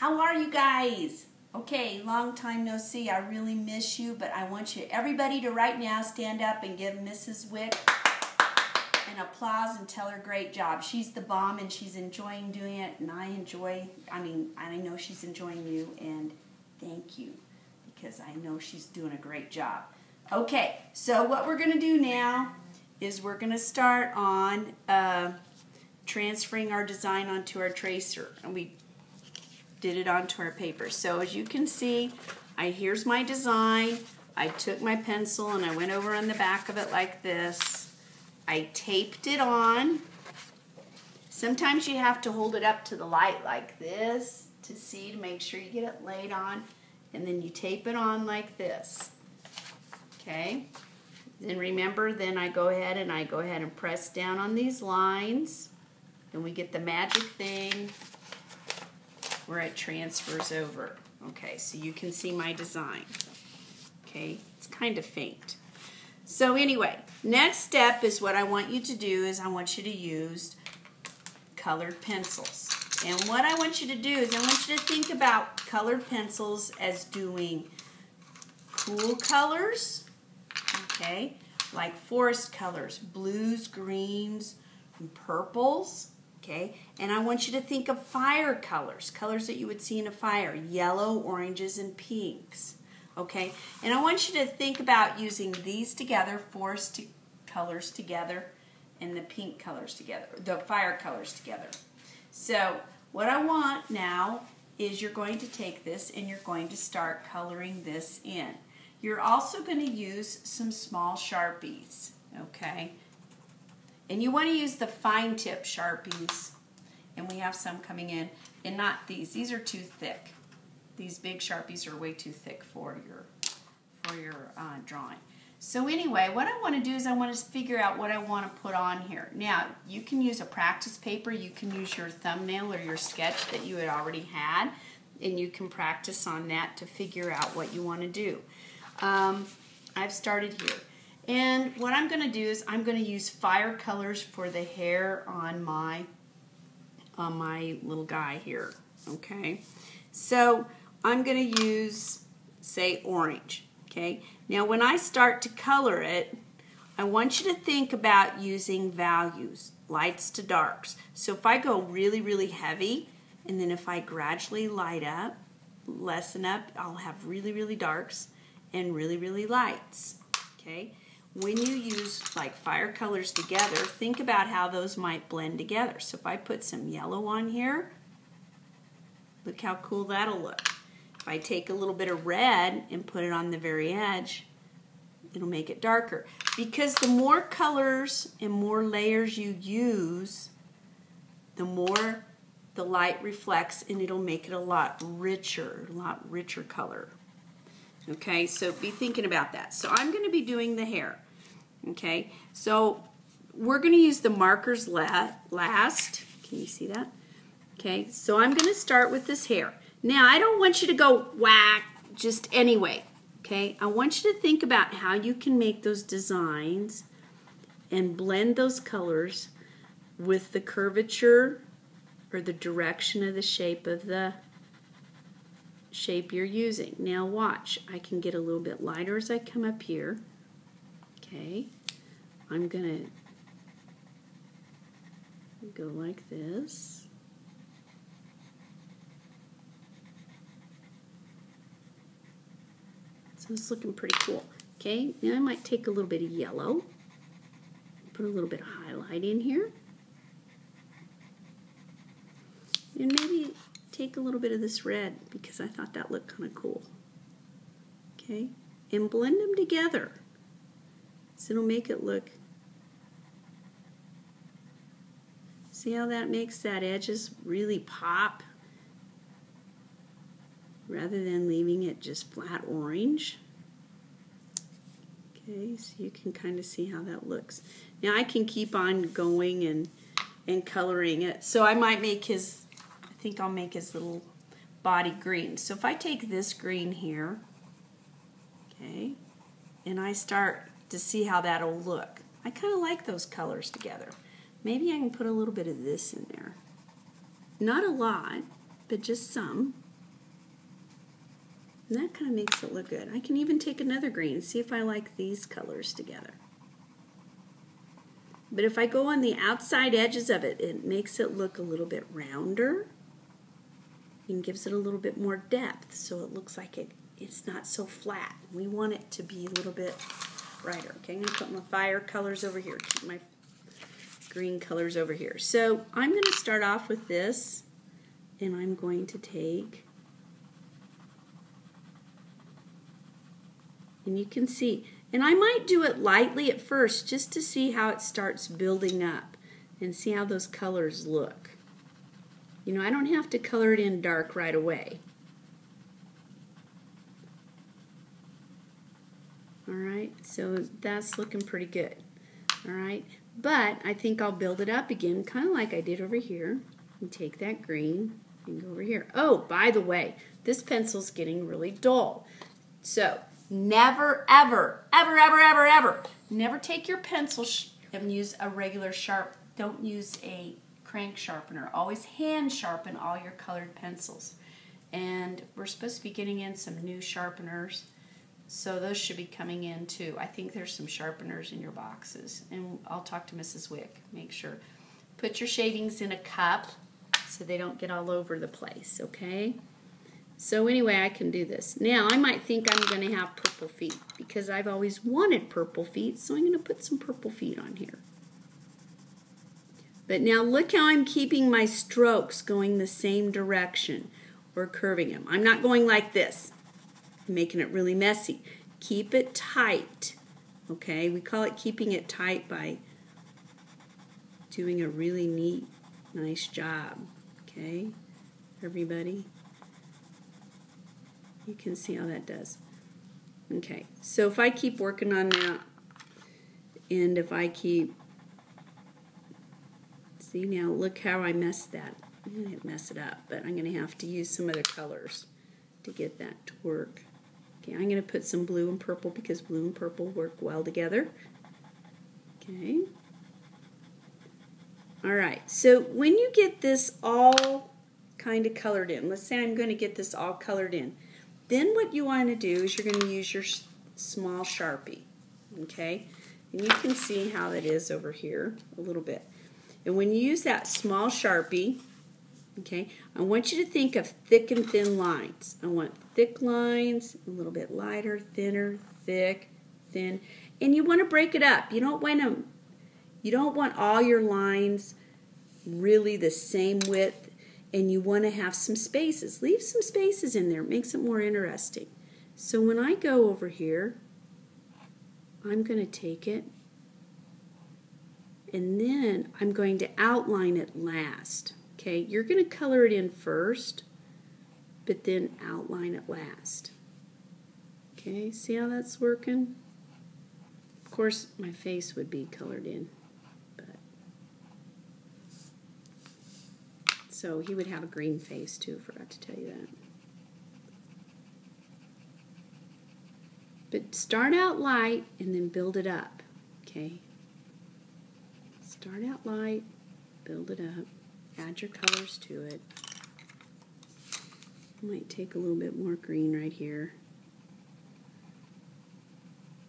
How are you guys? Okay, long time no see. I really miss you, but I want everybody to right now stand up and give Mrs. Wick an applause and tell her great job. She's the bomb and she's enjoying doing it, and I know she's enjoying you, and thank you, because I know she's doing a great job. Okay, so what we're going to do now is we're going to start on transferring our design onto our tracer, and we did it onto our paper. So as you can see, here's my design. I took my pencil and I went over on the back of it like this. I taped it on. Sometimes you have to hold it up to the light like this to make sure you get it laid on, and then you tape it on like this. Okay? Then remember, then I go ahead and press down on these lines, and we get the magic thing where it transfers over. Okay, so you can see my design. Okay, it's kind of faint. So anyway, next step is what I want you to do is I want you to use colored pencils. And what I want you to do is I want you to think about colored pencils as doing cool colors, okay, like forest colors, blues, greens, and purples. Okay, and I want you to think of fire colors, colors that you would see in a fire, yellow, oranges, and pinks. Okay, and I want you to think about using these together, forest colors together, and the pink colors together, the fire colors together. So what I want now is you're going to take this and you're going to start coloring this in. You're also going to use some small Sharpies, okay? And you want to use the fine tip Sharpies, and we have some coming in, and not these. These are too thick. These big Sharpies are way too thick for your drawing. So anyway, what I want to do is I want to figure out what I want to put on here. Now, you can use a practice paper. You can use your thumbnail or your sketch that you had already had, and you can practice on that to figure out what you want to do. I've started here. And what I'm going to do is I'm going to use fire colors for the hair on my little guy here, okay? So I'm going to use, say, orange, okay? Now when I start to color it, I want you to think about using values, lights to darks. So if I go really, really heavy, and then if I gradually light up, lessen up, I'll have really, really darks and really, really lights, okay? When you use like fire colors together, think about how those might blend together. So if I put some yellow on here, look how cool that'll look. If I take a little bit of red and put it on the very edge, it'll make it darker. Because the more colors and more layers you use, the more the light reflects, and it'll make it a lot richer color. Okay, so be thinking about that. So I'm going to be doing the hair. Okay, so we're going to use the markers last. Can you see that? Okay, so I'm going to start with this hair. Now, I don't want you to go whack just anyway. Okay, I want you to think about how you can make those designs and blend those colors with the curvature or the direction of the shape of the shape you're using. Now watch, I can get a little bit lighter as I come up here. Okay, I'm gonna go like this. So it's looking pretty cool. Okay, now I might take a little bit of yellow, put a little bit of highlight in here, and maybe take a little bit of this red because I thought that looked kind of cool. Okay, and blend them together so it'll make it look. See how that makes that edges really pop rather than leaving it just flat orange. Okay, so you can kind of see how that looks. Now I can keep on going and coloring it. So I might make his, I think I'll make his little body green. So if I take this green here, okay, and I start to see how that'll look. I kind of like those colors together. Maybe I can put a little bit of this in there. Not a lot, but just some. And that kind of makes it look good. I can even take another green and see if I like these colors together. But if I go on the outside edges of it, it makes it look a little bit rounder and gives it a little bit more depth, so it looks like it's not so flat. We want it to be a little bit brighter. Okay, I'm going to put my fire colors over here, keep my green colors over here. So I'm going to start off with this, and I'm going to take, and you can see, and I might do it lightly at first just to see how it starts building up and see how those colors look. You know, I don't have to color it in dark right away. Alright, so that's looking pretty good. Alright, but I think I'll build it up again, kind of like I did over here. And take that green and go over here. Oh, by the way, this pencil's getting really dull. So, never, ever, ever, ever, ever, ever, never take your pencil and use a regular sharp. Don't use a crank sharpener. Always hand sharpen all your colored pencils. And we're supposed to be getting in some new sharpeners, so those should be coming in too. I think there's some sharpeners in your boxes, and I'll talk to Mrs. Wick. Make sure. Put your shavings in a cup so they don't get all over the place, okay? So anyway, I can do this. Now, I might think I'm going to have purple feet because I've always wanted purple feet, so I'm going to put some purple feet on here. But now look how I'm keeping my strokes going the same direction or curving them. I'm not going like this, making it really messy. Keep it tight, okay? We call it keeping it tight by doing a really neat, nice job, okay, everybody? You can see how that does. Okay, so if I keep working on that, and if I keep, see now, look how I messed that. I didn't mess it up, but I'm going to have to use some other colors to get that to work. Okay, I'm going to put some blue and purple because blue and purple work well together. Okay. Alright, so when you get this all kind of colored in, let's say I'm going to get this all colored in, then what you want to do is you're going to use your small Sharpie, okay? And you can see how that is over here a little bit. And when you use that small Sharpie, okay, I want you to think of thick and thin lines. I want thick lines, a little bit lighter, thinner, thick, thin. And you want to break it up. You don't want all your lines really the same width, and you want to have some spaces. Leave some spaces in there. It makes it more interesting. So when I go over here, I'm going to take it, and then I'm going to outline it last. Okay, you're going to color it in first, but then outline it last. Okay, see how that's working? Of course, my face would be colored in. So he would have a green face too, forgot to tell you that. But start out light and then build it up, okay? Start out light, build it up, add your colors to it. I might take a little bit more green right here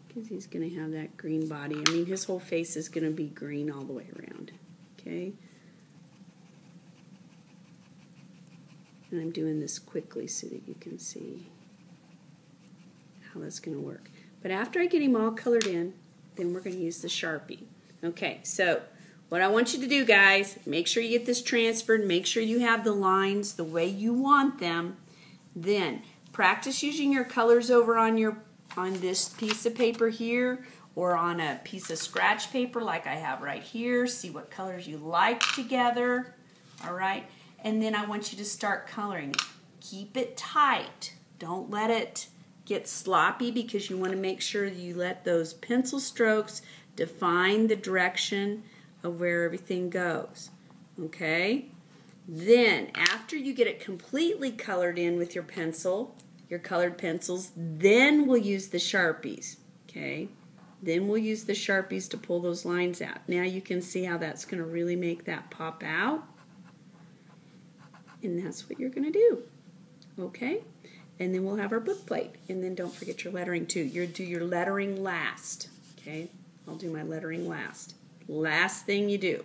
because he's going to have that green body. I mean, his whole face is going to be green all the way around, okay? And I'm doing this quickly so that you can see how that's going to work. But after I get him all colored in, then we're going to use the Sharpie. Okay, so what I want you to do, guys, make sure you get this transferred, make sure you have the lines the way you want them. Then practice using your colors over on this piece of paper here, or on a piece of scratch paper like I have right here. See what colors you like together. All right. And then I want you to start coloring. Keep it tight. Don't let it get sloppy because you want to make sure you let those pencil strokes define the direction of where everything goes. Okay? Then, after you get it completely colored in with your pencil, your colored pencils, then we'll use the Sharpies. Okay? Then we'll use the Sharpies to pull those lines out. Now you can see how that's going to really make that pop out. And that's what you're going to do, okay? And then we'll have our book plate. And then don't forget your lettering too. You'll do your lettering last. Okay? I'll do my lettering last. Last thing you do.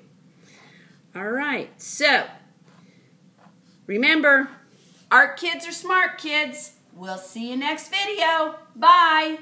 All right. So, remember, art kids are smart kids. We'll see you next video. Bye.